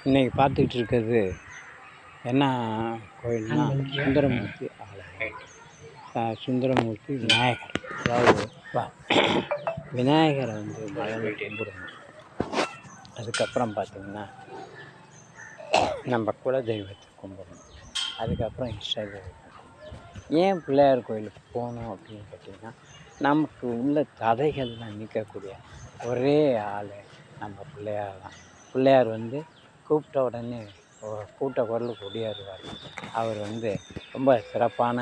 இன்றைக்கி பார்த்துக்கிட்டு இருக்கிறது என்ன கோயில்னா சுந்தரமூர்த்தி ஆலயம். சுந்தரமூர்த்தி விநாயகர். அதாவது விநாயகரை வந்து முதல்ல கும்பிடணும். அதுக்கப்புறம் பார்த்திங்கன்னா நம்ம குலதெய்வத்தை கும்பிடணும். அதுக்கப்புறம் இஷ்ட தெய்வத்தை கும்பிடணும். ஏன் பிள்ளையார் கோயிலுக்கு போகணும் அப்படின்னு கேட்டிங்கன்னா, நமக்கு உள்ள தடைகள்லாம் நீக்கக்கூடிய ஒரே ஆள் நம்ம பிள்ளையார் தான். பிள்ளையார் வந்து கூப்பிட்ட உடனே கூட்ட குரலுக்கு ஓடியாருவார். அவர் வந்து ரொம்ப சிறப்பான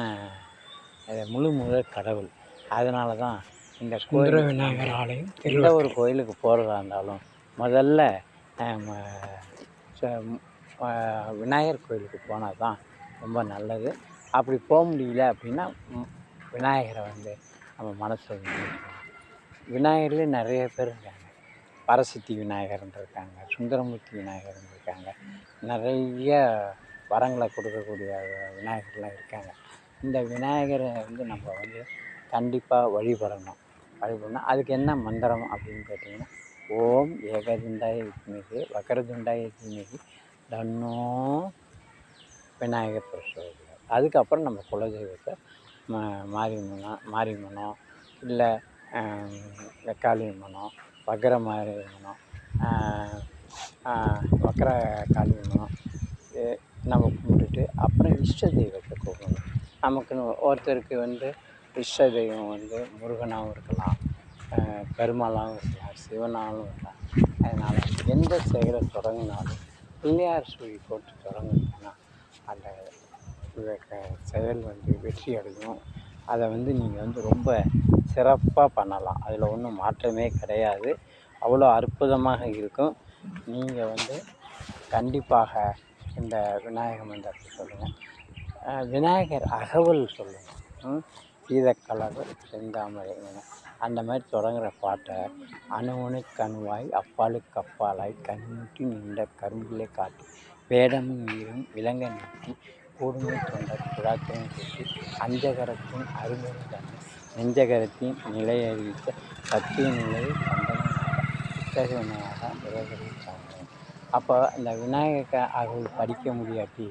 முழு முதற் கடவுள். அதனால தான் இந்த கோயில் விநாயகர் ஆலயம் எந்த ஒரு கோயிலுக்கு போகிறதா இருந்தாலும் முதல்ல விநாயகர் கோயிலுக்கு போனால் தான் ரொம்ப நல்லது. அப்படி போக முடியல அப்படின்னா விநாயகரை வந்து நம்ம மனசில் விநாயகர்லேயே நிறைய பேர் இருக்காங்க. பரசித்தி விநாயகர்னு இருக்காங்க, சுந்தரமூர்த்தி விநாயகர்னு இருக்காங்க, நிறைய வரங்களை கொடுக்கக்கூடிய விநாயகர்லாம் இருக்காங்க. இந்த விநாயகரை வந்து நம்ம வந்து கண்டிப்பாக வழிபடணும். அதுக்கு என்ன மந்திரம் அப்படின்னு கேட்டிங்கன்னா, ஓம் ஏகதுண்டாய வித்மகே வக்ரதுண்டாய தீமகி தன்னோ விநாயகர் பிரசோதயாத். அதுக்கப்புறம் நம்ம குலதெய்வத்தை மாரியம்மனோ இல்லை காளியம்மனோ வக்ர மாரியம்மனோ வக்ர காளியம்மனோ நம்ம கும்பிட்டுட்டு அப்புறம் இஷ்ட தெய்வத்தை கும்பிடணும். நமக்குன்னு ஒருத்தருக்கு வந்து இஷ்ட தெய்வம் வந்து முருகனாகவும் இருக்கலாம், பெருமாளாகவும் இருக்கலாம், சிவனாகவும் இருக்கலாம். அதனால் எந்த செயலை தொடங்கினாலும் பிள்ளையார் சுழி போட்டு தொடங்கினீங்கன்னா அந்த செயல் வந்து வெற்றி அடையும். அதை வந்து நீங்கள் வந்து ரொம்ப சிறப்பாக பண்ணலாம். அதில் ஒன்றும் மாற்றமே கிடையாது. அவ்வளோ அற்புதமாக இருக்கும். நீங்கள் வந்து கண்டிப்பாக இந்த விநாயகர் மந்திரத்தை சொல்லுங்கள். விநாயகர் அகவல் சொல்லுங்கள். சீதக்கலவு செந்தாமரை அந்த மாதிரி தொடங்குகிற பாட்டை அணுவனுக்கு அணுவாய் அப்பாலுக்கு அப்பாலாய் கண்ணுட்டி நின்ற கரும்பிலை காட்டி வேடமும் நீரும் விலங்க நீட்டி கூடுமை தொண்டர் குழாத்திரம் கூட்டி அஞ்சகரத்தின் அருமரும் தன்னை நெஞ்சகரத்தின் நிலை அறிவித்த சத்திய நிலையை கண்டனம் இத்தகைய விநாயகர் விரைவில் சார்ந்தேன். அப்போ இந்த விநாயகர் அகவல் படிக்க முடியாட்டி